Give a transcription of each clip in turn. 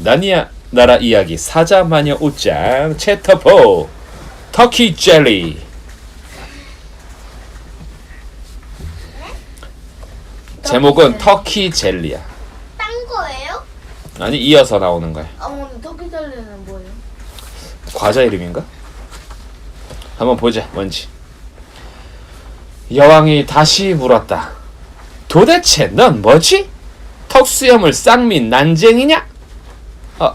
나니아 나라 이야기 사자마녀 옷장 챕터 4 터키 젤리. 제목은 터키 젤리야. 딴 거예요? 아니, 이어서 나오는 거야. 어머니 터키 젤리는 뭐예요? 과자 이름인가? 한번 보자 뭔지. 여왕이 다시 물었다. 도대체 넌 뭐지? 턱수염을 쌍민 난쟁이냐?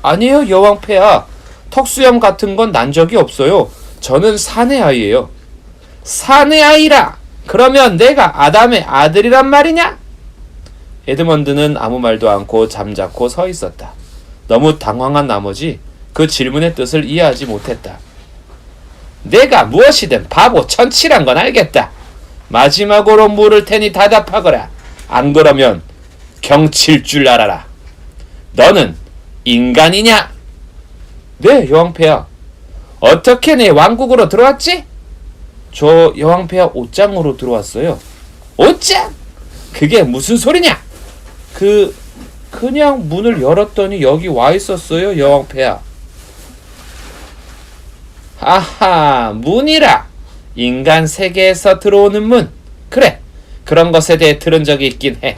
아니에요 여왕폐하. 턱수염 같은 건 난 적이 없어요. 저는 사내 아이예요. 사내 아이라? 그러면 내가 아담의 아들이란 말이냐? 에드먼드는 아무 말도 않고 잠자코 서 있었다. 너무 당황한 나머지 그 질문의 뜻을 이해하지 못했다. 내가 무엇이든 바보 천치란 건 알겠다. 마지막으로 물을 테니 대답하거라. 안 그러면 경칠 줄 알아라. 너는 인간이냐? 네, 여왕폐하. 어떻게 내 왕국으로 들어왔지? 저 여왕폐하 옷장으로 들어왔어요. 옷장? 그게 무슨 소리냐? 그냥 문을 열었더니 여기 와 있었어요, 여왕폐하. 아하, 문이라. 인간 세계에서 들어오는 문. 그래, 그런 것에 대해 들은 적이 있긴 해.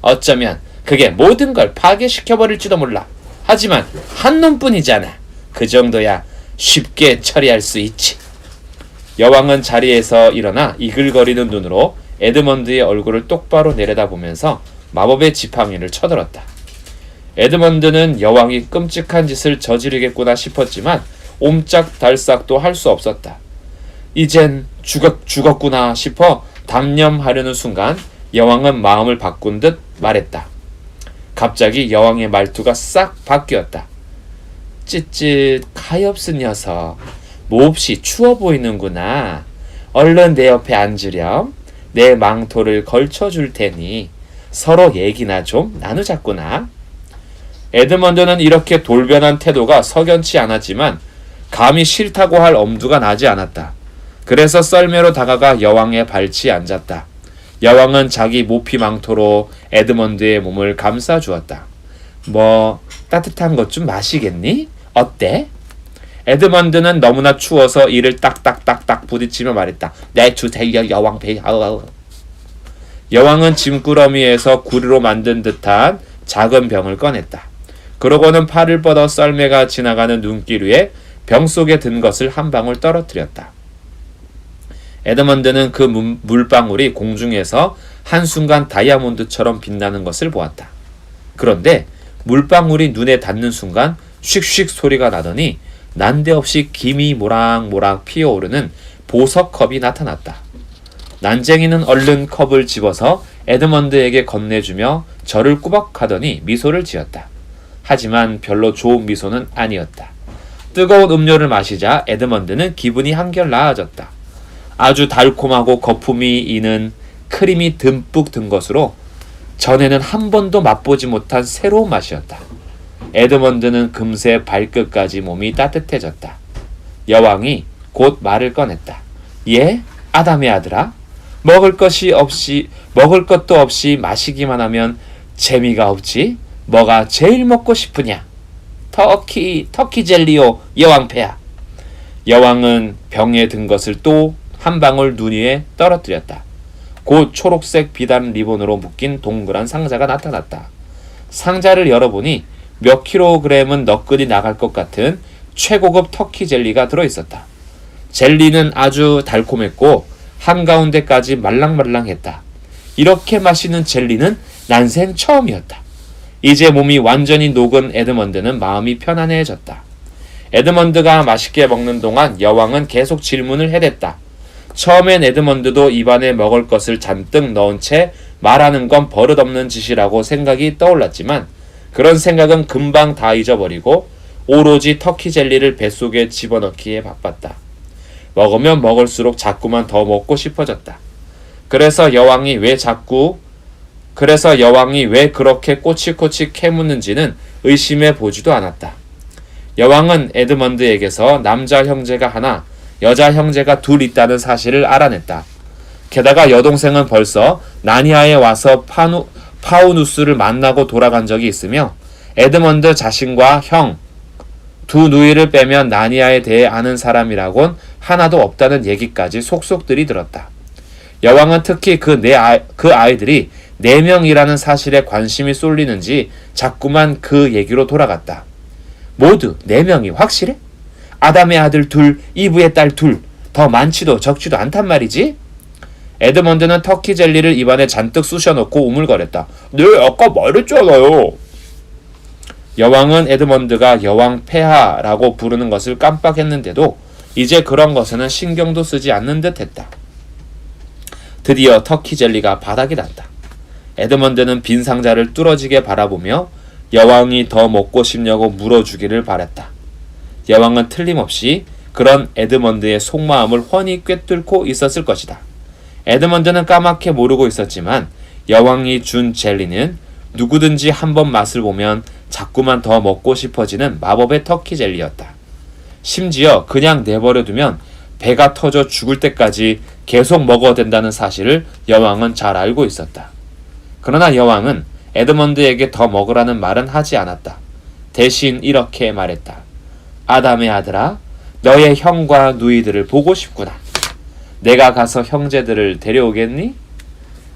어쩌면 그게 모든 걸 파괴시켜버릴지도 몰라. 하지만 한 놈뿐이잖아. 그 정도야 쉽게 처리할 수 있지. 여왕은 자리에서 일어나 이글거리는 눈으로 에드먼드의 얼굴을 똑바로 내려다보면서 마법의 지팡이를 쳐들었다. 에드먼드는 여왕이 끔찍한 짓을 저지르겠구나 싶었지만 옴짝달싹도 할 수 없었다. 이젠 죽었구나 싶어 단념하려는 순간 여왕은 마음을 바꾼 듯 말했다. 갑자기 여왕의 말투가 싹 바뀌었다. 찌릿 가엾은 녀석. 몹시 추워 보이는구나. 얼른 내 옆에 앉으렴. 내 망토를 걸쳐줄 테니 서로 얘기나 좀 나누자꾸나. 에드먼드는 이렇게 돌변한 태도가 석연치 않았지만 감히 싫다고 할 엄두가 나지 않았다. 그래서 썰매로 다가가 여왕의 발치에 앉았다. 여왕은 자기 모피 망토로 에드먼드의 몸을 감싸 주었다. 뭐 따뜻한 것 좀 마시겠니? 어때? 에드먼드는 너무나 추워서 이를 딱딱딱딱 부딪히며 말했다. 네, 주세요 여왕폐하. 여왕은 짐꾸러미에서 구리로 만든 듯한 작은 병을 꺼냈다. 그러고는 팔을 뻗어 썰매가 지나가는 눈길 위에 병 속에 든 것을 한 방울 떨어뜨렸다. 에드먼드는 그 물방울이 공중에서 한순간 다이아몬드처럼 빛나는 것을 보았다. 그런데 물방울이 눈에 닿는 순간 슉슉 소리가 나더니 난데없이 김이 모락모락 피어오르는 보석컵이 나타났다. 난쟁이는 얼른 컵을 집어서 에드먼드에게 건네주며 저를 꾸벅하더니 미소를 지었다. 하지만 별로 좋은 미소는 아니었다. 뜨거운 음료를 마시자 에드먼드는 기분이 한결 나아졌다. 아주 달콤하고 거품이 이는 크림이 듬뿍 든 것으로 전에는 한 번도 맛보지 못한 새로운 맛이었다. 에드먼드는 금세 발끝까지 몸이 따뜻해졌다. 여왕이 곧 말을 꺼냈다. 예? 아담의 아들아? 먹을 것도 없이 마시기만 하면 재미가 없지? 뭐가 제일 먹고 싶으냐? 터키 젤리요, 여왕폐하. 여왕은 병에 든 것을 또 한 방울 눈 위에 떨어뜨렸다. 곧 초록색 비단 리본으로 묶인 동그란 상자가 나타났다. 상자를 열어보니 몇 킬로그램은 너끈이 나갈 것 같은 최고급 터키 젤리가 들어있었다. 젤리는 아주 달콤했고 한가운데까지 말랑말랑했다. 이렇게 맛있는 젤리는 난생 처음이었다. 이제 몸이 완전히 녹은 에드먼드는 마음이 편안해졌다. 에드먼드가 맛있게 먹는 동안 여왕은 계속 질문을 해댔다. 처음엔 에드먼드도 입안에 먹을 것을 잔뜩 넣은 채 말하는 건 버릇없는 짓이라고 생각이 떠올랐지만 그런 생각은 금방 다 잊어버리고 오로지 터키 젤리를 뱃속에 집어넣기에 바빴다. 먹으면 먹을수록 자꾸만 더 먹고 싶어졌다. 그래서 여왕이 왜 그렇게 꼬치꼬치 캐묻는지는 의심해 보지도 않았다. 여왕은 에드먼드에게서 남자 형제가 하나, 여자 형제가 둘 있다는 사실을 알아냈다. 게다가 여동생은 벌써 나니아에 와서 파우누스를 만나고 돌아간 적이 있으며 에드먼드 자신과 형, 두 누이를 빼면 나니아에 대해 아는 사람이라곤 하나도 없다는 얘기까지 속속들이 들었다. 여왕은 특히 그 아이들이 4명이라는 사실에 관심이 쏠리는지 자꾸만 그 얘기로 돌아갔다. 모두 4명이 확실해? 아담의 아들 2, 이브의 딸 2, 더 많지도 적지도 않단 말이지? 에드먼드는 터키 젤리를 입안에 잔뜩 쑤셔넣고 우물거렸다. 네, 아까 말했잖아요. 여왕은 에드먼드가 여왕 폐하라고 부르는 것을 깜빡했는데도 이제 그런 것에는 신경도 쓰지 않는 듯 했다. 드디어 터키 젤리가 바닥이 났다. 에드먼드는 빈 상자를 뚫어지게 바라보며 여왕이 더 먹고 싶냐고 물어주기를 바랐다. 여왕은 틀림없이 그런 에드먼드의 속마음을 훤히 꿰뚫고 있었을 것이다. 에드먼드는 까맣게 모르고 있었지만 여왕이 준 젤리는 누구든지 한번 맛을 보면 자꾸만 더 먹고 싶어지는 마법의 터키 젤리였다. 심지어 그냥 내버려두면 배가 터져 죽을 때까지 계속 먹어야 된다는 사실을 여왕은 잘 알고 있었다. 그러나 여왕은 에드먼드에게 더 먹으라는 말은 하지 않았다. 대신 이렇게 말했다. 아담의 아들아, 너의 형과 누이들을 보고 싶구나. 내가 가서 형제들을 데려오겠니?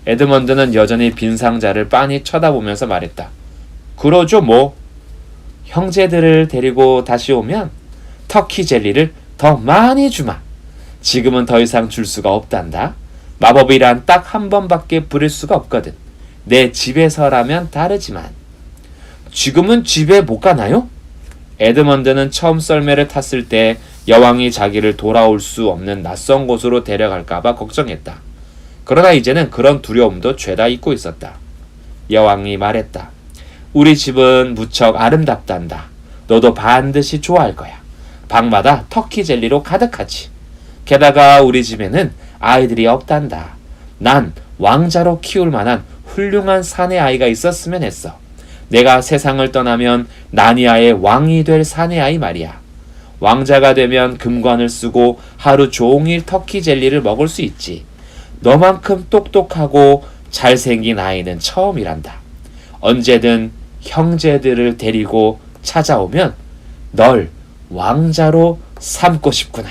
에드먼드는 여전히 빈 상자를 빤히 쳐다보면서 말했다. 그러죠 뭐. 형제들을 데리고 다시 오면 터키 젤리를 더 많이 주마. 지금은 더 이상 줄 수가 없단다. 마법이란 딱 한 번밖에 부릴 수가 없거든. 내 집에서라면 다르지만. 지금은 집에 못 가나요? 에드먼드는 처음 썰매를 탔을 때 여왕이 자기를 돌아올 수 없는 낯선 곳으로 데려갈까봐 걱정했다. 그러나 이제는 그런 두려움도 죄다 잊고 있었다. 여왕이 말했다. 우리 집은 무척 아름답단다. 너도 반드시 좋아할 거야. 방마다 터키 젤리로 가득하지. 게다가 우리 집에는 아이들이 없단다. 난 왕자로 키울 만한 훌륭한 사내 아이가 있었으면 했어. 내가 세상을 떠나면 나니아의 왕이 될 사내 아이 말이야. 왕자가 되면 금관을 쓰고 하루 종일 터키 젤리를 먹을 수 있지. 너만큼 똑똑하고 잘생긴 아이는 처음이란다. 언제든 형제들을 데리고 찾아오면 널 왕자로 삼고 싶구나.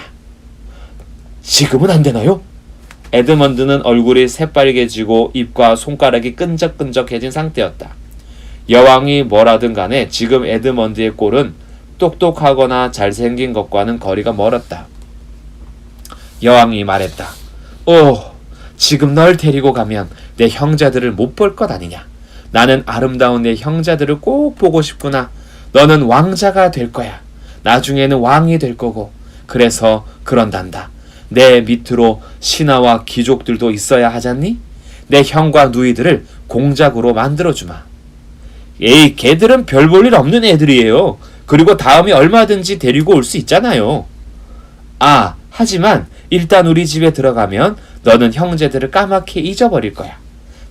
지금은 안 되나요? 에드먼드는 얼굴이 새빨개지고 입과 손가락이 끈적끈적해진 상태였다. 여왕이 뭐라든 간에 지금 에드먼드의 꼴은 똑똑하거나 잘생긴 것과는 거리가 멀었다. 여왕이 말했다. 지금 널 데리고 가면 내 형제들을 못 볼 것 아니냐. 나는 아름다운 내 형제들을 꼭 보고 싶구나. 너는 왕자가 될 거야. 나중에는 왕이 될 거고. 그래서 그런단다. 내 밑으로 신하와 귀족들도 있어야 하잖니? 내 형과 누이들을 공작으로 만들어주마. 에이, 걔들은 별 볼 일 없는 애들이에요. 그리고 다음에 얼마든지 데리고 올 수 있잖아요. 하지만 일단 우리 집에 들어가면 너는 형제들을 까맣게 잊어버릴 거야.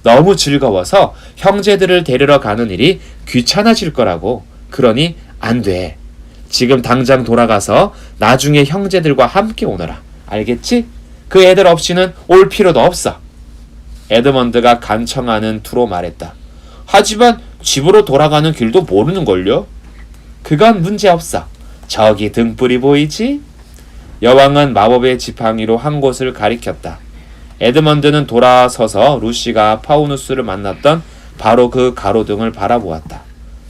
너무 즐거워서 형제들을 데리러 가는 일이 귀찮아질 거라고. 그러니 안 돼. 지금 당장 돌아가서 나중에 형제들과 함께 오너라. 알겠지? 그 애들 없이는 올 필요도 없어. 에드먼드가 간청하는 투로 말했다. 하지만 집으로 돌아가는 길도 모르는걸요? 그건 문제없어. 저기 등불이 보이지? 여왕은 마법의 지팡이로 한 곳을 가리켰다. 에드먼드는 돌아서서 루시가 파우누스를 만났던 바로 그 가로등을 바라보았다.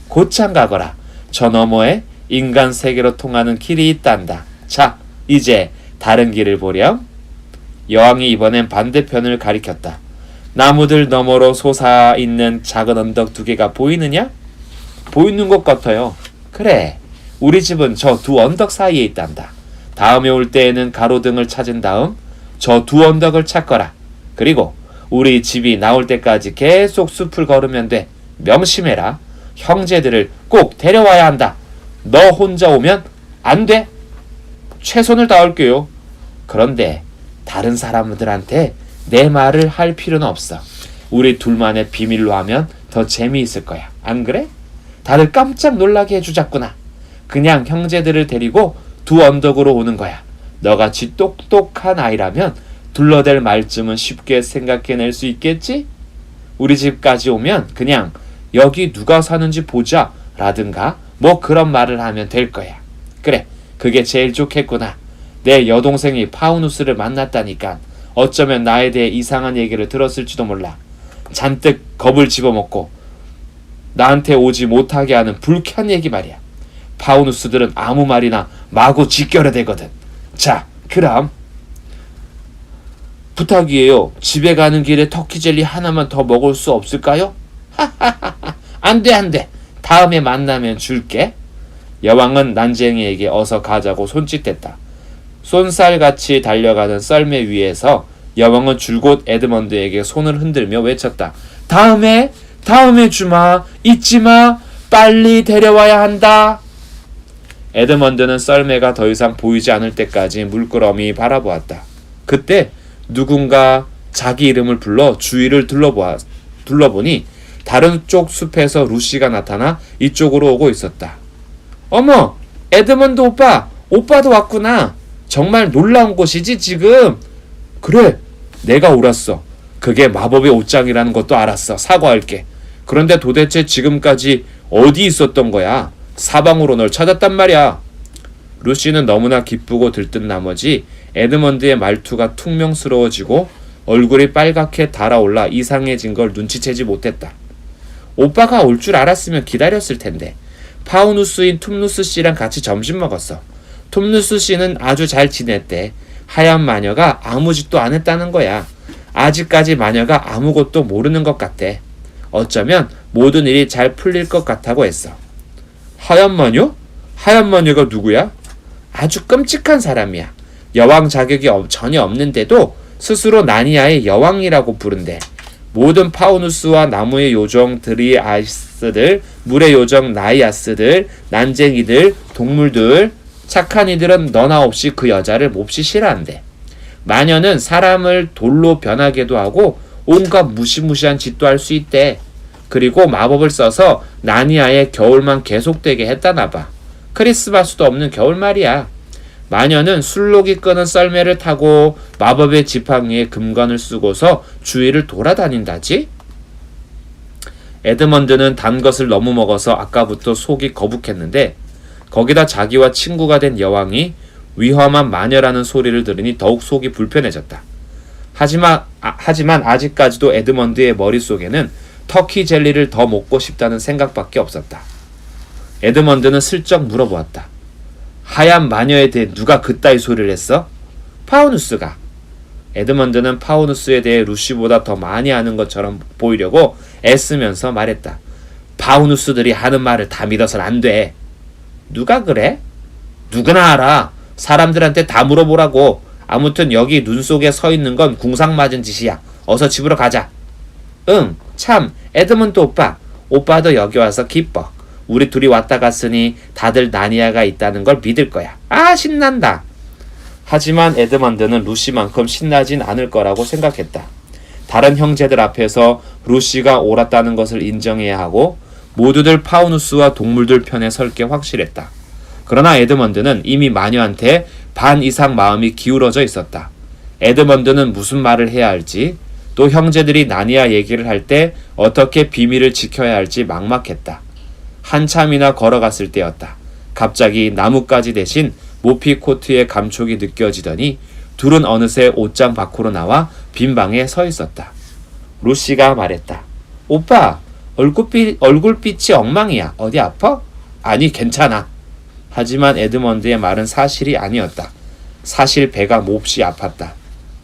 곧장 가거라. 저 너머에 인간 세계로 통하는 길이 있단다. 자, 이제 다른 길을 보렴. 여왕이 이번엔 반대편을 가리켰다. 나무들 너머로 솟아있는 작은 언덕 2개가 보이느냐? 보이는 것 같아요. 그래, 우리 집은 저 2 언덕 사이에 있단다. 다음에 올 때에는 가로등을 찾은 다음 저 2 언덕을 찾거라. 그리고 우리 집이 나올 때까지 계속 숲을 걸으면 돼. 명심해라. 형제들을 꼭 데려와야 한다. 너 혼자 오면 안 돼. 최선을 다할게요. 그런데 다른 사람들한테 내 말을 할 필요는 없어. 우리 둘만의 비밀로 하면 더 재미있을 거야. 안 그래? 다들 깜짝 놀라게 해주자꾸나. 그냥 형제들을 데리고 2 언덕으로 오는 거야. 너같이 똑똑한 아이라면 둘러댈 말쯤은 쉽게 생각해낼 수 있겠지? 우리 집까지 오면 그냥 여기 누가 사는지 보자 라든가 뭐 그런 말을 하면 될 거야. 그래, 그게 제일 좋겠구나. 내 여동생이 파우누스를 만났다니까 어쩌면 나에 대해 이상한 얘기를 들었을지도 몰라. 잔뜩 겁을 집어먹고 나한테 오지 못하게 하는 불쾌한 얘기 말이야. 파우누스들은 아무 말이나 마구 짓겨려대거든. 자, 그럼 부탁이에요. 집에 가는 길에 터키 젤리 하나만 더 먹을 수 없을까요? 안 돼. 다음에 만나면 줄게. 여왕은 난쟁이에게 어서 가자고 손짓했다. 쏜살같이 달려가는 썰매 위에서 여왕은 줄곧 에드먼드에게 손을 흔들며 외쳤다. 다음에 주마. 잊지마. 빨리 데려와야 한다. 에드먼드는 썰매가 더 이상 보이지 않을 때까지 물끄러미 바라보았다. 그때 누군가 자기 이름을 불러 주위를 둘러보니 다른 쪽 숲에서 루시가 나타나 이쪽으로 오고 있었다. 어머, 에드먼드 오빠도 왔구나. 정말 놀라운 곳이지 지금. 그래, 내가 옳았어. 그게 마법의 옷장이라는 것도 알았어. 사과할게. 그런데 도대체 지금까지 어디 있었던 거야? 사방으로 널 찾았단 말이야. 루시는 너무나 기쁘고 들뜬 나머지 에드먼드의 말투가 퉁명스러워지고 얼굴이 빨갛게 달아올라 이상해진 걸 눈치채지 못했다. 오빠가 올 줄 알았으면 기다렸을 텐데. 파우누스인 툼누스 씨랑 같이 점심 먹었어. 툼누스 씨는 아주 잘 지냈대. 하얀 마녀가 아무 짓도 안 했다는 거야. 아직까지 마녀가 아무것도 모르는 것 같대. 어쩌면 모든 일이 잘 풀릴 것 같다고 했어. 하얀 마녀? 하얀 마녀가 누구야? 아주 끔찍한 사람이야. 여왕 자격이 전혀 없는데도 스스로 나니아의 여왕이라고 부른대. 모든 파우누스와 나무의 요정 드리아스들, 물의 요정 나이아스들, 난쟁이들, 동물들, 착한 이들은 너나 없이 그 여자를 몹시 싫어한대. 마녀는 사람을 돌로 변하게도 하고 온갖 무시무시한 짓도 할 수 있대. 그리고 마법을 써서 나니아의 겨울만 계속되게 했다나봐. 크리스마스도 없는 겨울 말이야. 마녀는 술록이 끄는 썰매를 타고 마법의 지팡이에 금관을 쓰고서 주위를 돌아다닌다지? 에드먼드는 단 것을 너무 먹어서 아까부터 속이 거북했는데 거기다 자기와 친구가 된 여왕이 위험한 마녀라는 소리를 들으니 더욱 속이 불편해졌다. 하지만 아직까지도 에드먼드의 머릿속에는 터키 젤리를 더 먹고 싶다는 생각밖에 없었다. 에드먼드는 슬쩍 물어보았다. 하얀 마녀에 대해 누가 그따위 소리를 했어? 파우누스가. 에드먼드는 파우누스에 대해 루시보다 더 많이 아는 것처럼 보이려고 애쓰면서 말했다. 파우누스들이 하는 말을 다 믿어서는 안 돼. 누가 그래? 누구나 알아. 사람들한테 다 물어보라고. 아무튼 여기 눈 속에 서 있는 건 궁상 맞은 짓이야. 어서 집으로 가자. 응, 참, 에드먼드 오빠도 여기 와서 기뻐. 우리 둘이 왔다 갔으니 다들 나니아가 있다는 걸 믿을 거야. 아, 신난다. 하지만 에드먼드는 루시만큼 신나진 않을 거라고 생각했다. 다른 형제들 앞에서 루시가 옳았다는 것을 인정해야 하고 모두들 파우누스와 동물들 편에 설 게 확실했다. 그러나 에드먼드는 이미 마녀한테 반 이상 마음이 기울어져 있었다. 에드먼드는 무슨 말을 해야 할지, 또 형제들이 나니아 얘기를 할 때 어떻게 비밀을 지켜야 할지 막막했다. 한참이나 걸어갔을 때였다. 갑자기 나뭇가지 대신 모피 코트의 감촉이 느껴지더니 둘은 어느새 옷장 밖으로 나와 빈 방에 서 있었다. 루시가 말했다. 오빠, 얼굴빛이 엉망이야. 어디 아파? 아니, 괜찮아. 하지만 에드먼드의 말은 사실이 아니었다. 사실 배가 몹시 아팠다.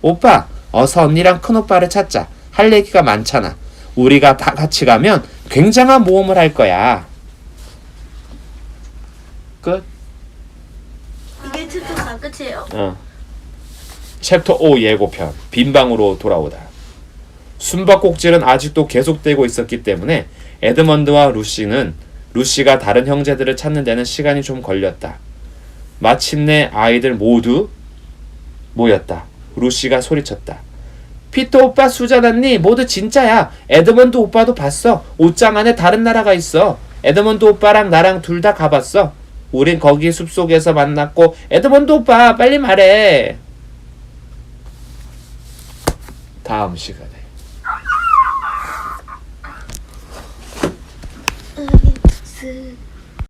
오빠, 어서 언니랑 큰오빠를 찾자. 할 얘기가 많잖아. 우리가 다 같이 가면 굉장한 모험을 할 거야. 끝? 이게 챕터가 끝이에요. 챕터 5 예고편. 빈방으로 돌아오다. 숨바꼭질은 아직도 계속되고 있었기 때문에 에드먼드와 루시가 다른 형제들을 찾는 데는 시간이 좀 걸렸다. 마침내 아이들 모두 모였다. 루시가 소리쳤다. 피터 오빠, 수잔 언니 모두 진짜야. 에드먼드 오빠도 봤어. 옷장 안에 다른 나라가 있어. 에드먼드 오빠랑 나랑 둘 다 가봤어. 우린 거기 숲속에서 만났고. 에드먼드 오빠 빨리 말해. 다음 시간에